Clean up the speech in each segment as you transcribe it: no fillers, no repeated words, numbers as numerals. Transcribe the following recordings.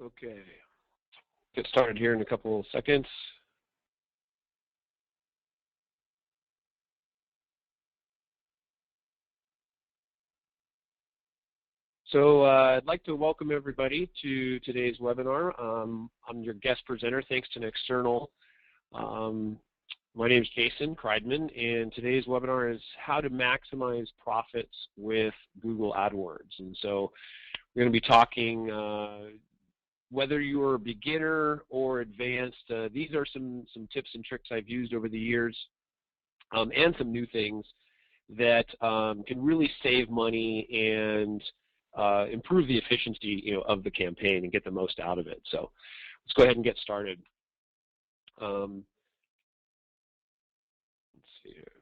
Okay, get started here in a couple of seconds. So I'd like to welcome everybody to today's webinar. I'm your guest presenter, thanks to an external. My name is Jason Kreidman, and today's webinar is how to maximize profits with Google AdWords. And so we're going to be talking whether you're a beginner or advanced. These are some tips and tricks I've used over the years, and some new things that can really save money and improve the efficiency, of the campaign and get the most out of it. So let's go ahead and get started. Let's see here.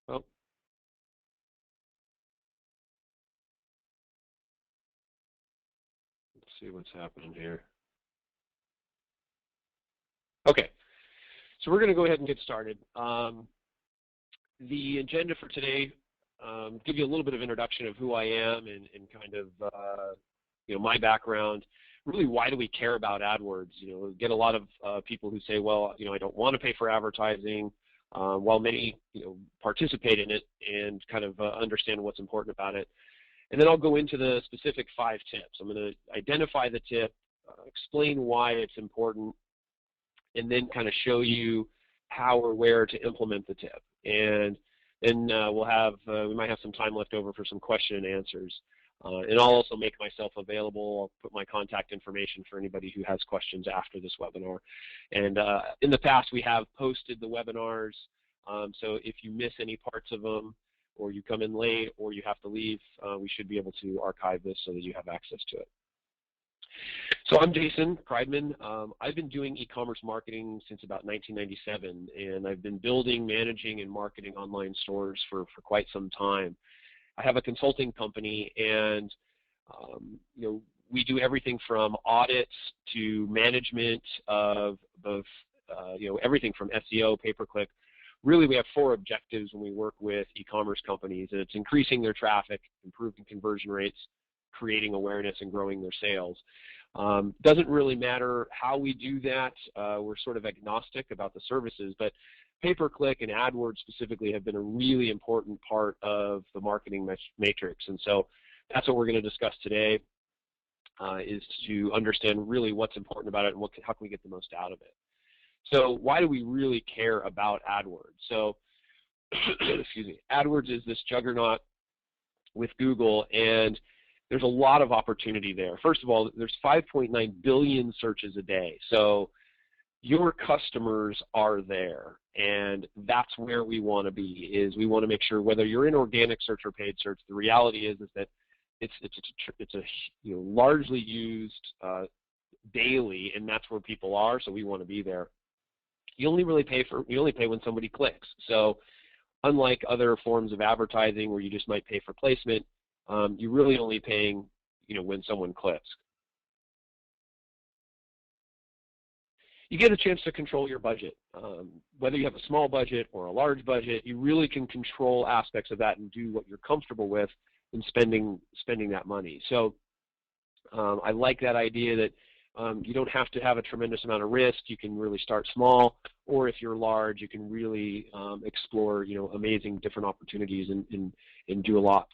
Oh. Let's see what's happening here. Okay, so we're going to go ahead and get started. The agenda for today, give you a little bit of introduction of who I am and kind of my background. Really, why do we care about AdWords? We get a lot of people who say, well, I don't want to pay for advertising, while many participate in it and kind of understand what's important about it. And then I'll go into the specific 5 tips. I'm going to identify the tip, explain why it's important, and then kind of show you how or where to implement the tip. And then we might have some time left over for some question and answers. And I'll also make myself available. I'll put my contact information for anybody who has questions after this webinar. And in the past, we have posted the webinars. So if you miss any parts of them, or you come in late, or you have to leave, we should be able to archive this so that you have access to it. So I'm Jason Kreidman. I've been doing e-commerce marketing since about 1997, and I've been building, managing, and marketing online stores for quite some time. I have a consulting company, and we do everything from audits to management of both, everything from SEO, pay-per-click. Really, we have 4 objectives when we work with e-commerce companies, and it's increasing their traffic, improving conversion rates, creating awareness, and growing their sales. Doesn't really matter how we do that. We're sort of agnostic about the services, but pay-per-click and AdWords specifically have been a really important part of the marketing matrix. And so that's what we're going to discuss today, is to understand really what's important about it and how can we get the most out of it. So why do we really care about AdWords? So, excuse me, AdWords is this juggernaut with Google, and there's a lot of opportunity there. First of all, there's 5.9 billion searches a day. So your customers are there, and that's where we want to be. Is we want to make sure whether you're in organic search or paid search, the reality is that it's a largely used daily, and that's where people are. So we want to be there. You only pay when somebody clicks. So unlike other forms of advertising where you just might pay for placement, you're really only paying, when someone clicks. You get a chance to control your budget. Whether you have a small budget or a large budget, you really can control aspects of that and do what you're comfortable with in spending that money. So I like that idea that you don't have to have a tremendous amount of risk. You can really start small, or if you're large, you can really explore, amazing different opportunities and do a lot.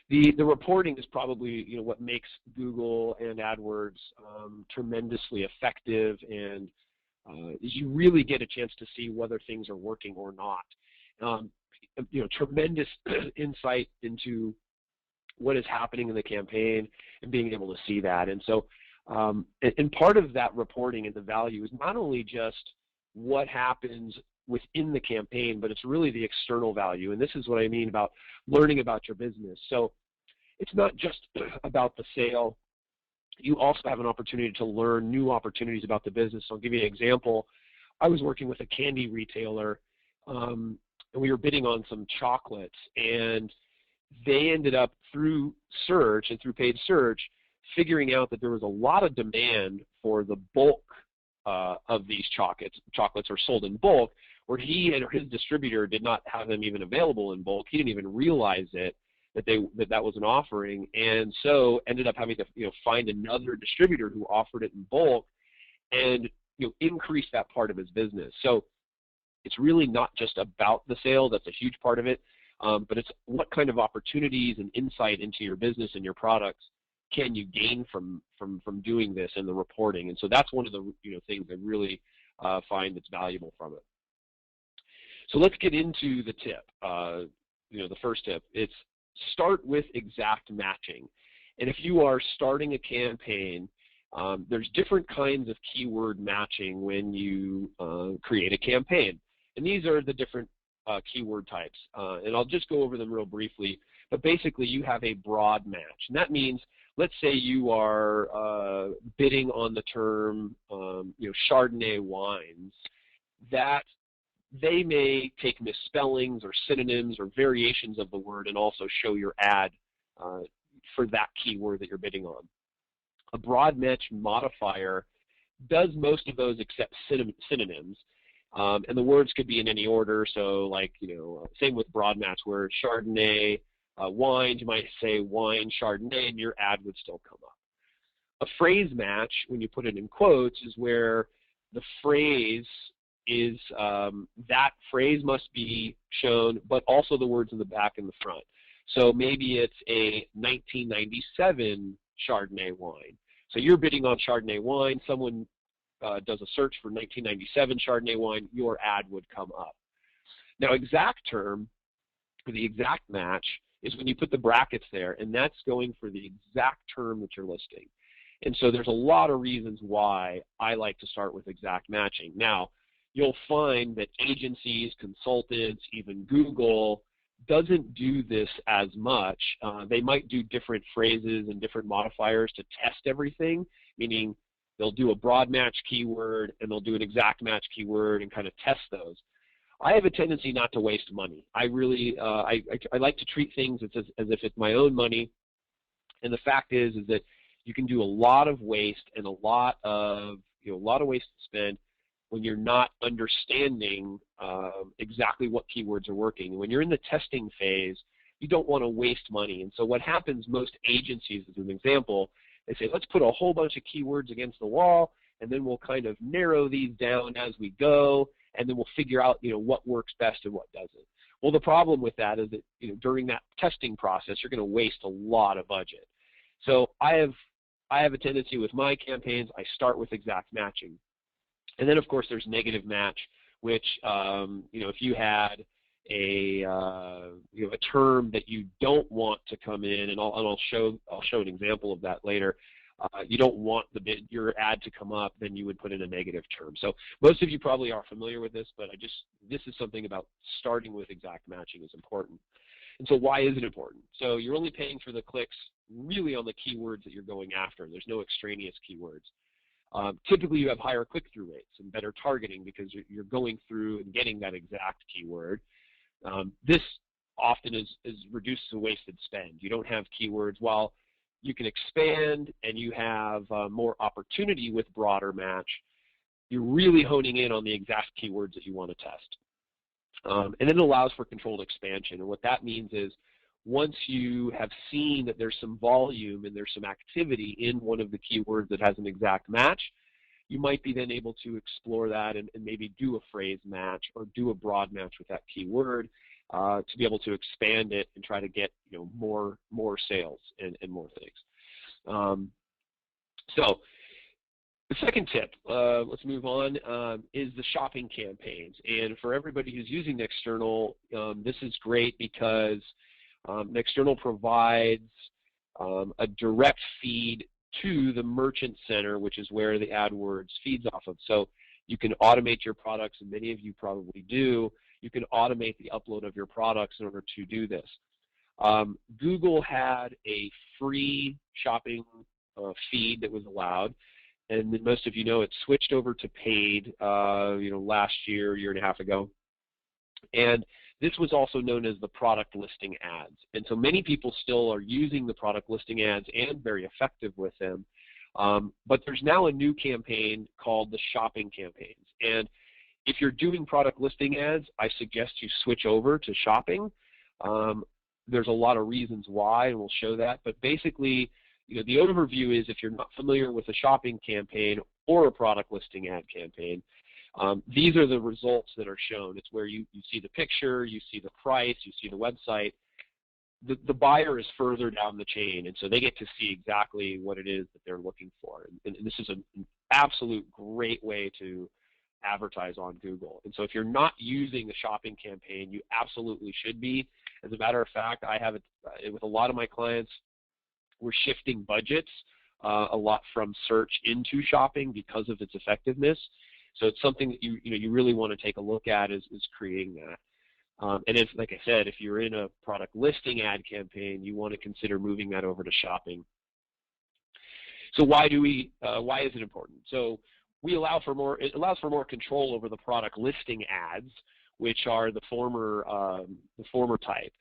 The reporting is probably what makes Google and AdWords tremendously effective, and you really get a chance to see whether things are working or not. Tremendous insight into what is happening in the campaign and being able to see that. And so, and part of that reporting and the value is not only just what happens within the campaign, but it's really the external value. And this is what I mean about learning about your business. So it's not just about the sale. You also have an opportunity to learn new opportunities about the business. So I'll give you an example. I was working with a candy retailer, and we were bidding on some chocolates, and they ended up through search and through paid search figuring out that there was a lot of demand for the bulk of these chocolates are sold in bulk, where he and his distributor did not have them even available in bulk. He didn't even realize it, that was an offering, and so ended up having to find another distributor who offered it in bulk and increase that part of his business. So it's really not just about the sale. That's a huge part of it, but it's what kind of opportunities and insight into your business and your products can you gain from doing this and the reporting. And so that's one of the things I really find that's valuable from it. So let's get into the tip. The first tip. It's start with exact matching. And if you are starting a campaign, there's different kinds of keyword matching when you create a campaign. And these are the different keyword types. And I'll just go over them real briefly. But basically, you have a broad match. And that means, let's say you are bidding on the term Chardonnay wines, that they may take misspellings or synonyms or variations of the word and also show your ad for that keyword that you're bidding on. A broad match modifier does most of those except synonyms, and the words could be in any order. So, like same with broad match, where Chardonnay wines, you might say wine Chardonnay, and your ad would still come up. A phrase match, when you put it in quotes, is where the phrase is that phrase must be shown, but also the words in the back and the front. So maybe it's a 1997 Chardonnay wine. So you're bidding on Chardonnay wine. Someone does a search for 1997 Chardonnay wine. Your ad would come up. Now, exact term, or the exact match, is when you put the brackets there, and that's going for the exact term that you're listing. And so there's a lot of reasons why I like to start with exact matching. Now, you'll find that agencies, consultants, even Google doesn't do this as much. They might do different phrases and different modifiers to test everything, meaning they'll do a broad match keyword and they'll do an exact match keyword and kind of test those. I have a tendency not to waste money. I really, I like to treat things as if it's my own money, and the fact is that you can do a lot of waste and a lot of waste to spend when you're not understanding exactly what keywords are working. When you're in the testing phase, you don't want to waste money. And so what happens, most agencies, as an example, they say, let's put a whole bunch of keywords against the wall, and then we'll kind of narrow these down as we go, and then we'll figure out what works best and what doesn't. Well, the problem with that is that during that testing process, you're going to waste a lot of budget. So I have a tendency with my campaigns, I start with exact matching. And then, of course, there's negative match, which, if you had a term that you don't want to come in, and I'll show an example of that later. You don't want your ad to come up, then you would put in a negative term. So most of you probably are familiar with this, but this is something about starting with exact matching is important. And so why is it important? So you're only paying for the clicks really on the keywords that you're going after. There's no extraneous keywords. Typically, you have higher click-through rates and better targeting because you're going through and getting that exact keyword. This often is reduced to wasted spend. You don't have keywords. While you can expand and you have more opportunity with broader match, you're really honing in on the exact keywords that you want to test. And then it allows for controlled expansion. And what that means is once you have seen that there's some volume and there's some activity in one of the keywords that has an exact match, you might be then able to explore that and maybe do a phrase match or do a broad match with that keyword to be able to expand it and try to get more sales and more things. So the second tip, let's move on, is the shopping campaigns. And for everybody who's using Nexternal, this is great because Nexternal provides a direct feed to the merchant center, which is where the AdWords feeds off of. So you can automate your products, and many of you probably do. You can automate the upload of your products in order to do this. Google had a free shopping feed that was allowed, and then most of you know it switched over to paid last year and a half ago. And this was also known as the product listing ads. And so many people still are using the product listing ads and very effective with them. But there's now a new campaign called the shopping campaigns. And If you're doing product listing ads, I suggest you switch over to shopping. There's a lot of reasons why, and we'll show that. But basically, the overview is if you're not familiar with a shopping campaign or a product listing ad campaign, these are the results that are shown. It's where you see the picture, you see the price, you see the website. The buyer is further down the chain, and so they get to see exactly what it is that they're looking for. And this is an absolute great way to advertise on Google. And so if you're not using a shopping campaign, you absolutely should be. As a matter of fact, I have it with a lot of my clients. We're shifting budgets a lot from search into shopping because of its effectiveness. So it's something that you really want to take a look at is creating that. And if, like I said, if you're in a product listing ad campaign, you want to consider moving that over to shopping. So why is it important? So it allows for more control over the product listing ads, which are the former type.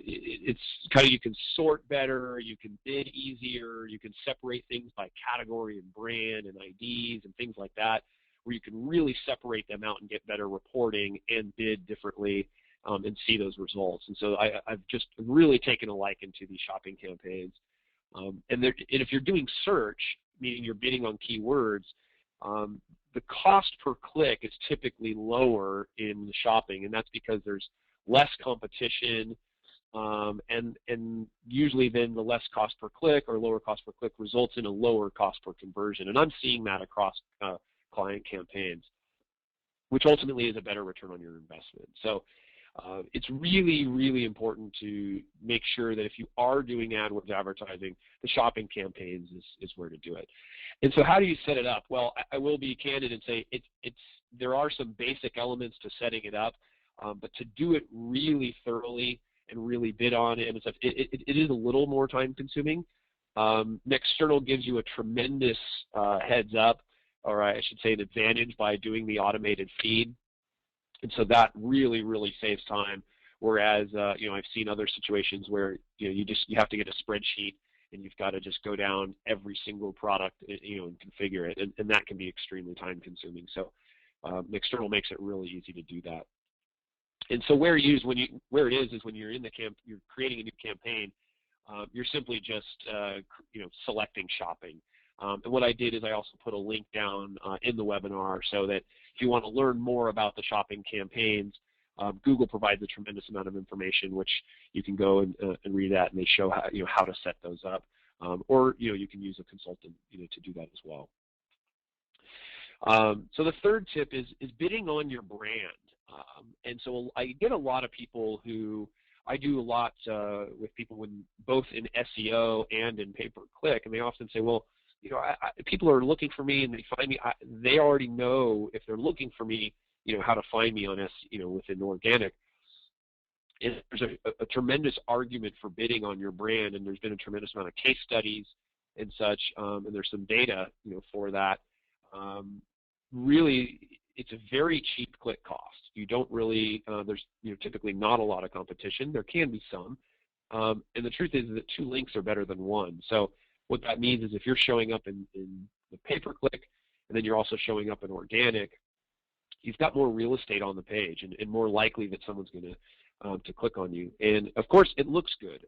It's kind of, you can sort better, you can bid easier, you can separate things by category and brand and IDs and things like that, where you can really separate them out and get better reporting and bid differently and see those results. And so I've just really taken a liking to these shopping campaigns. And if you're doing search, meaning you're bidding on keywords, the cost per click is typically lower in the shopping, and that's because there's less competition, and usually then the less cost per click or lower cost per click results in a lower cost per conversion. And I'm seeing that across client campaigns, which ultimately is a better return on your investment. So it's really, really important to make sure that if you are doing AdWords advertising, the shopping campaigns is where to do it. And so how do you set it up? Well, I will be candid and say there are some basic elements to setting it up, but to do it really thoroughly and really bid on it and stuff, it is a little more time consuming. Nexternal gives you a tremendous heads up, or I should say an advantage, by doing the automated feed. And so that really, really saves time. Whereas, I've seen other situations where you have to get a spreadsheet and you've got to just go down every single product, and configure it, and that can be extremely time consuming. So, External makes it really easy to do that. And so where it is when you're in you're creating a new campaign, you're simply just selecting shopping. And what I did is I also put a link down in the webinar so that if you want to learn more about the shopping campaigns, Google provides a tremendous amount of information, which you can go and read that, and they show how to set those up, or you can use a consultant to do that as well. So the third tip is bidding on your brand. And so I get a lot of people I do a lot with people both in SEO and in pay-per-click, and they often say, well, people are looking for me and they find me. They already know, if they're looking for me, how to find me on within organic. And there's a tremendous argument for bidding on your brand, and there's been a tremendous amount of case studies and such, and there's some data, for that. Really, it's a very cheap click cost. You don't really, there's typically not a lot of competition. There can be some, and the truth is that 2 links are better than 1. So what that means is if you're showing up in the pay-per-click and then you're also showing up in organic, you've got more real estate on the page, and more likely that someone's going to click on you. And of course, it looks good.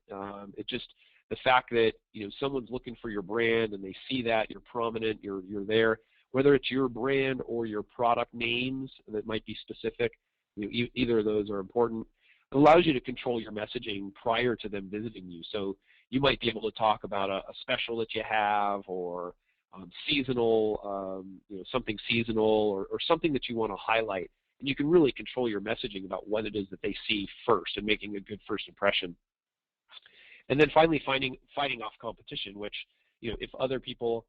It just, the fact that someone's looking for your brand and they see that you're prominent, you're there, whether it's your brand or your product names that might be specific, either of those are important. It allows you to control your messaging prior to them visiting you. So you might be able to talk about a special that you have, or seasonal, something seasonal, or something that you want to highlight. And you can really control your messaging about what it is that they see first and making a good first impression. And then finally, fighting off competition, which, if other people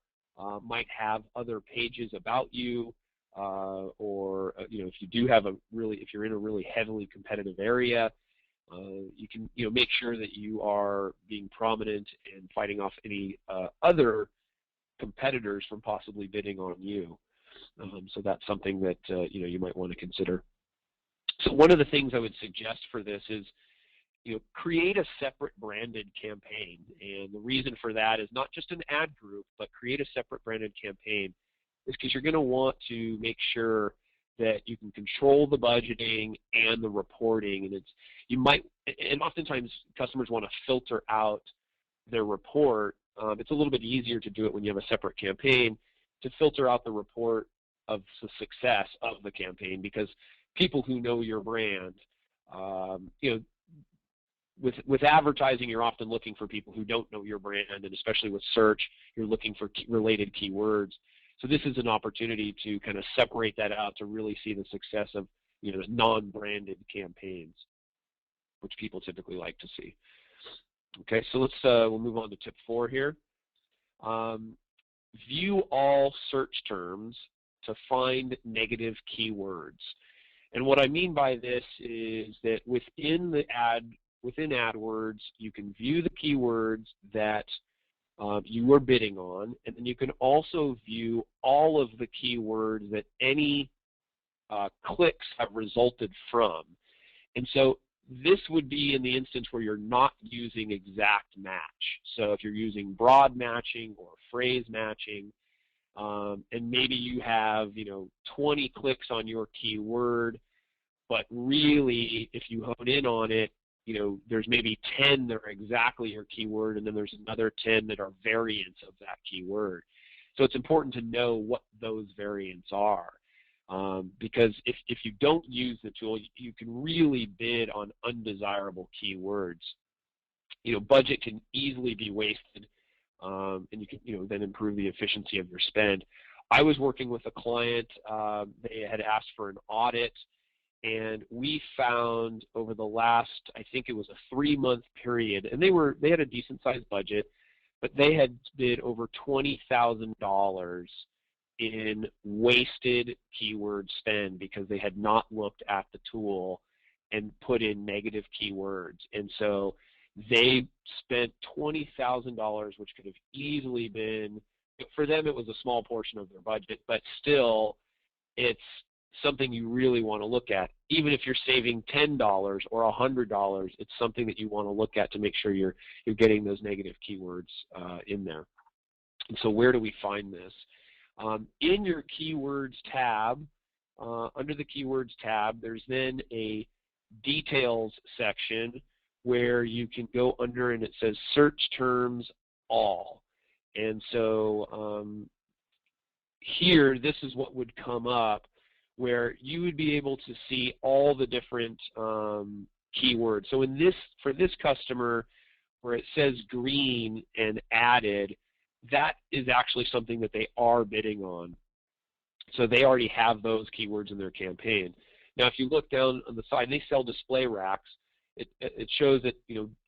might have other pages about you, or if you do have if you're in a really heavily competitive area, you can make sure that you are being prominent and fighting off any other competitors from possibly bidding on you. So that's something that you might want to consider. So one of the things I would suggest for this is create a separate branded campaign. And the reason for that is not just an ad group, but create a separate branded campaign is because you're going to want to make sure that you can control the budgeting and the reporting, and oftentimes customers want to filter out their report. It's a little bit easier to do it when you have a separate campaign, to filter out the report of the success of the campaign, because people who know your brand, with advertising, you're often looking for people who don't know your brand, and especially with search, you're looking for related keywords. So this is an opportunity to kind of separate that out to really see the success of non-branded campaigns, which people typically like to see. Okay, so we'll move on to tip 4 here. View all search terms to find negative keywords. And what I mean by this is that within AdWords, you can view the keywords that you are bidding on, and then you can also view all of the keywords that any clicks have resulted from. And so this would be in the instance where you're not using exact match. So if you're using broad matching or phrase matching, and maybe you have 20 clicks on your keyword, but really if you hone in on it, there's maybe 10 that are exactly your keyword, and then there's another 10 that are variants of that keyword. So it's important to know what those variants are, because if you don't use the tool, you can really bid on undesirable keywords. Budget can easily be wasted, and you can then improve the efficiency of your spend. I was working with a client. They had asked for an audit, and we found over the last, I think it was a 3-month period, and they had a decent sized budget, but they had bid over $20,000 in wasted keyword spend because they had not looked at the tool and put in negative keywords. And so they spent $20,000, which could have easily been, for them it was a small portion of their budget, but still it's something you really want to look at. Even if you're saving $10 or $100, it's something that you want to look at to make sure you're getting those negative keywords in there. And so where do we find this? In your keywords tab, under the keywords tab, there's then a details section where you can go under, and it says search terms all. And so here, this is what would come up, where you would be able to see all the different keywords. So for this customer, where it says green and added, that is actually something that they are bidding on. So they already have those keywords in their campaign. Now, if you look down on the side, they sell display racks. It shows that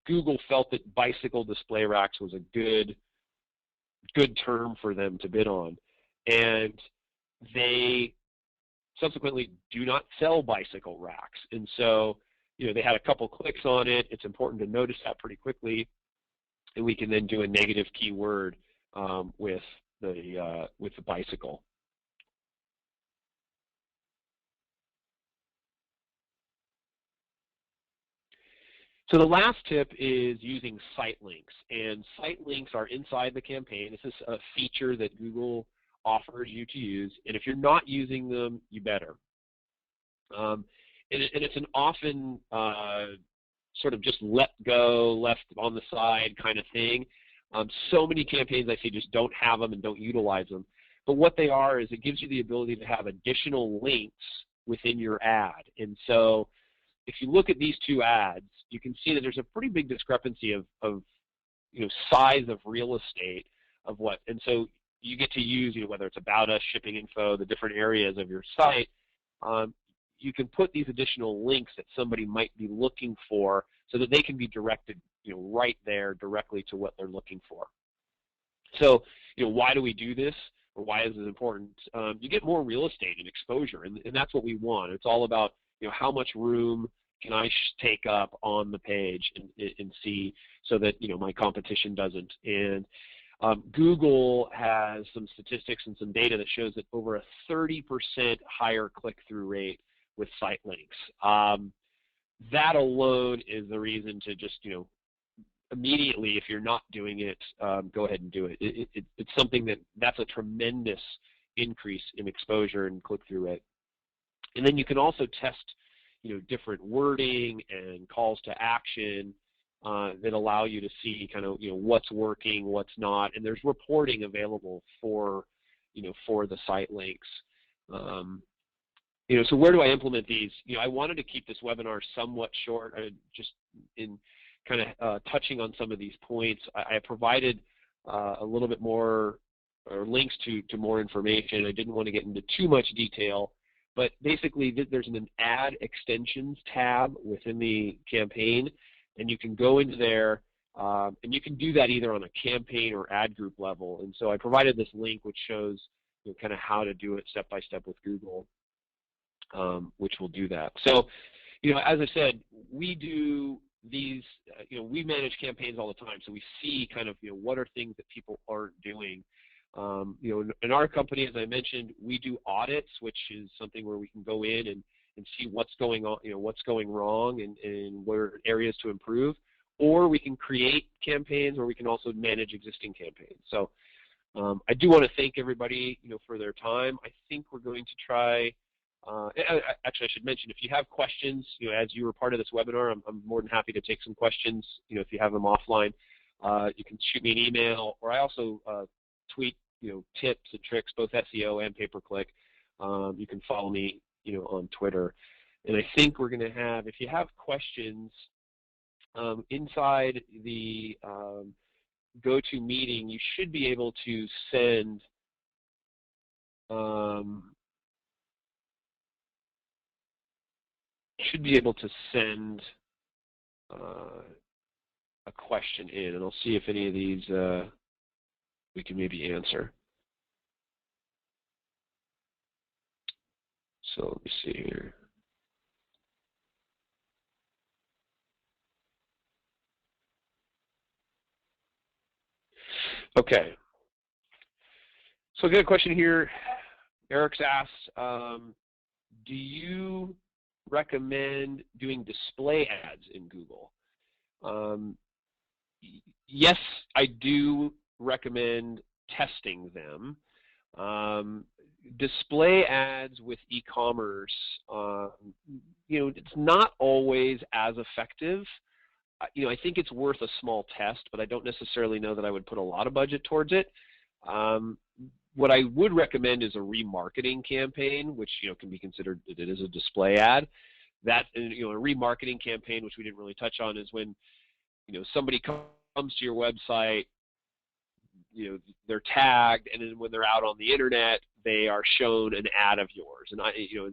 Google felt that bicycle display racks was a good term for them to bid on, and they subsequently do not sell bicycle racks. And so they had a couple clicks on it. It's important to notice that pretty quickly, and we can then do a negative keyword with the bicycle. So the last tip is using site links, and site links are inside the campaign. This is a feature that Google offers you to use, and if you're not using them, you better. And it's an often sort of just let go, left on the side kind of thing. So many campaigns I see just don't have them and don't utilize them. But what they are is it gives you the ability to have additional links within your ad. And so if you look at these two ads, you can see that there's a pretty big discrepancy of size of real estate of what. And so you get to use, whether it's about us, shipping info, the different areas of your site. You can put these additional links that somebody might be looking for so that they can be directed right there directly to what they're looking for. So why do we do this, or why is it important? You get more real estate and exposure, and that's what we want. It's all about how much room can I take up on the page and see so that my competition doesn't. And Google has some statistics and some data that shows that over a 30% higher click-through rate with site links. That alone is the reason to just immediately, if you're not doing it, go ahead and do it. It's something that's a tremendous increase in exposure and click-through rate. And then you can also test, different wording and calls to action that allow you to see kind of, what's working, what's not, and there's reporting available for, for the site links. So where do I implement these? I wanted to keep this webinar somewhat short, just in kind of touching on some of these points. I provided a little bit more, or links to more information. I didn't want to get into too much detail, but basically there's an Ad Extensions tab within the campaign, and you can go into there, and you can do that either on a campaign or ad group level. And so I provided this link which shows kind of how to do it step by step with Google, which will do that. So, as I said, we do these, we manage campaigns all the time, so we see kind of, what are things that people aren't doing. In our company, as I mentioned, we do audits, which is something where we can go in and see what's going on, what's going wrong and what are areas to improve. Or we can create campaigns, or we can also manage existing campaigns. So I do want to thank everybody, for their time. I think we're going to try. Actually, I should mention, if you have questions, as you were part of this webinar, I'm more than happy to take some questions. If you have them offline, you can shoot me an email, or I also tweet, tips and tricks, both SEO and pay-per-click. You can follow me, on Twitter. And I think we're going to have, if you have questions, inside the GoToMeeting, you should be able to send a question in, and I'll see if any of these we can maybe answer. So let me see here. Okay. So I got a question here. Eric's asked, do you recommend doing display ads in Google? Yes, I do recommend testing them. Display ads with e-commerce, it's not always as effective. I think it's worth a small test, but I don't necessarily know that I would put a lot of budget towards it. What I would recommend is a remarketing campaign, which can be considered, it is a display ad. That a remarketing campaign, which we didn't really touch on, is when somebody comes to your website, they're tagged, and then when they're out on the internet, they are shown an ad of yours. And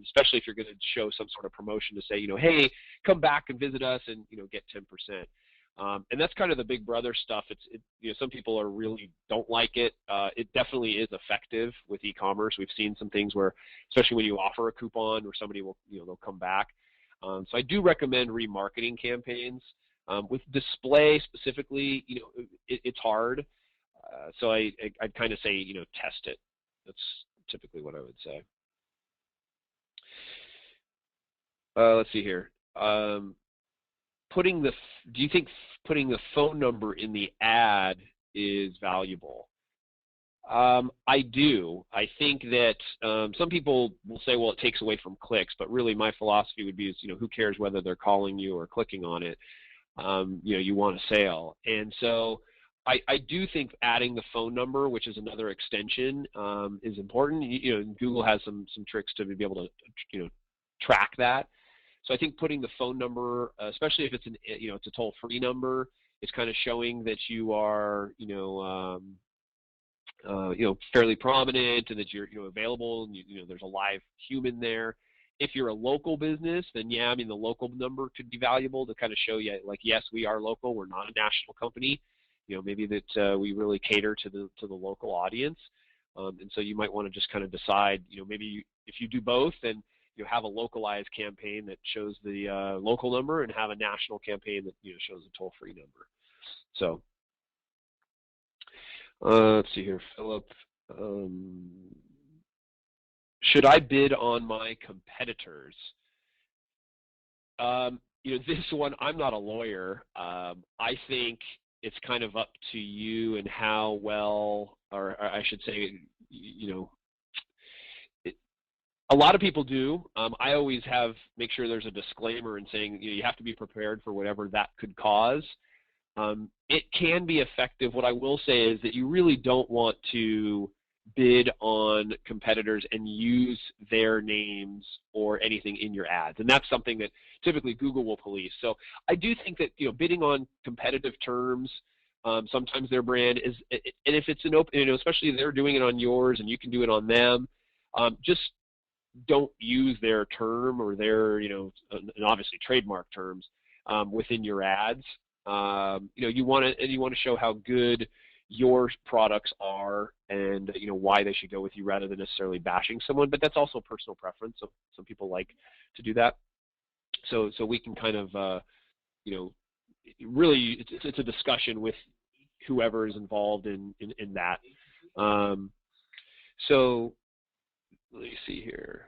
especially if you're going to show some sort of promotion to say, hey, come back and visit us and get 10%. And that's kind of the big brother stuff. Some people really don't like it. It definitely is effective with e-commerce. We've seen some things where, especially when you offer a coupon, where somebody will, they'll come back. So I do recommend remarketing campaigns. With display specifically, it's hard. So I'd kind of say, test it. That's typically what I would say. Let's see here. Do you think putting the phone number in the ad is valuable? I do. I think that some people will say, well, it takes away from clicks, but really my philosophy would be is, who cares whether they're calling you or clicking on it? You want a sale. And so I do think adding the phone number, which is another extension, is important. Google has some tricks to be able to, track that. So I think putting the phone number, especially if it's it's a toll-free number, is kind of showing that you are, fairly prominent and that you're, available, and there's a live human there. If you're a local business, then yeah, the local number could be valuable to kind of show you, like, yes, we are local. We're not a national company. Maybe that we really cater to the local audience. And so you might want to just kind of decide, maybe if you do both, then have a localized campaign that shows the local number, and have a national campaign that shows a toll-free number. So let's see here, Philip. Should I bid on my competitors? This one, I'm not a lawyer. I think it's kind of up to you and how well, or I should say, A lot of people do. I always make sure there's a disclaimer in saying you have to be prepared for whatever that could cause. It can be effective. What I will say is that you really don't want to bid on competitors and use their names or anything in your ads, and that's something that typically Google will police. So I do think that bidding on competitive terms, sometimes their brand is, and if it's an open, especially if they're doing it on yours and you can do it on them, just don't use their term or their and obviously trademark terms within your ads. You want to show how good your products are and why they should go with you rather than necessarily bashing someone. But that's also personal preference. So some people like to do that. So we can kind of really it's a discussion with whoever is involved in that. So let me see here.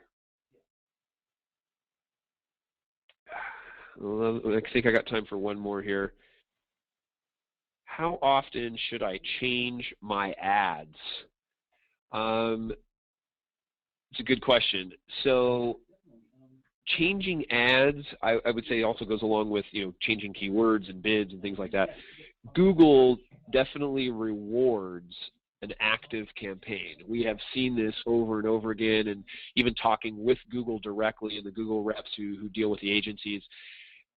I think I got time for one more here. How often should I change my ads? It's a good question. So changing ads, I would say also goes along with changing keywords and bids and things like that. Google definitely rewards an active campaign. We have seen this over and over again, and even talking with Google directly and the Google reps who deal with the agencies.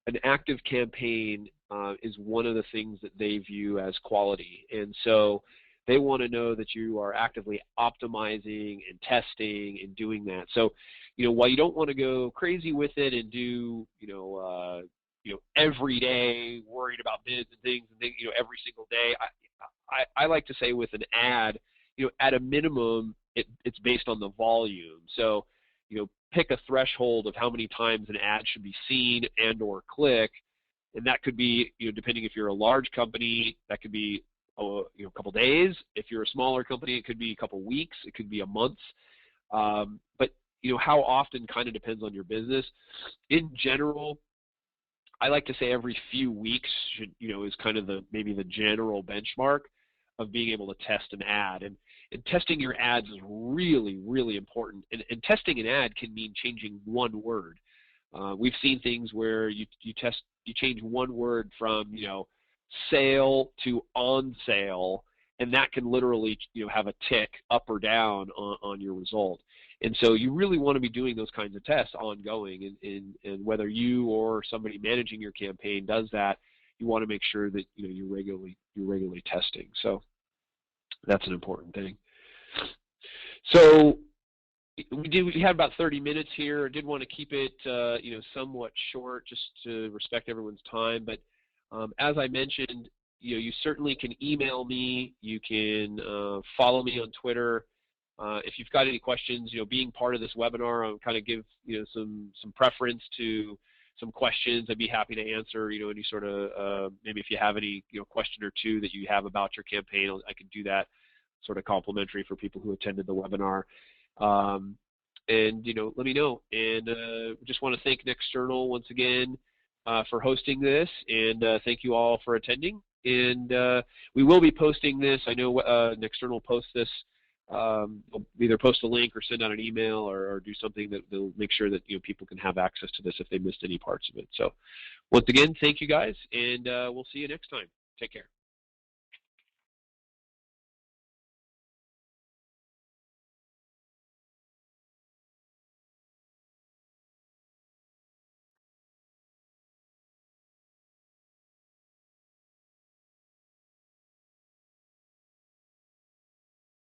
An active campaign is one of the things that they view as quality, and so they want to know that you are actively optimizing and testing and doing that. So, while you don't want to go crazy with it and do, every day worried about bids and things every single day, I like to say with an ad, at a minimum, it's based on the volume. So, pick a threshold of how many times an ad should be seen and or click, and that could be, depending if you're a large company, that could be a couple days. If you're a smaller company, it could be a couple weeks, it could be a month. But how often kind of depends on your business. In general, I like to say every few weeks is kind of maybe the general benchmark of being able to test an ad. And testing your ads is really, really important. And testing an ad can mean changing one word. We've seen things where you change one word from sale to on sale, and that can literally have a tick up or down on your result. And so you really want to be doing those kinds of tests ongoing, and whether you or somebody managing your campaign does that, you want to make sure that you're regularly testing. So that's an important thing. So we had about 30 minutes here. I did want to keep it somewhat short just to respect everyone's time, but as I mentioned, you certainly can email me. You can follow me on Twitter. If you've got any questions, being part of this webinar, I'll kind of give some preference to some questions. I'd be happy to answer any sort of maybe if you have any question or two that you have about your campaign, I can do that sort of complimentary for people who attended the webinar. And let me know. And just want to thank Nexternal once again for hosting this, and thank you all for attending. And we will be posting this. I know Nexternal posts this. They'll either post a link or send out an email or do something that they'll make sure that people can have access to this if they missed any parts of it. So once again, thank you guys, and we'll see you next time. Take care.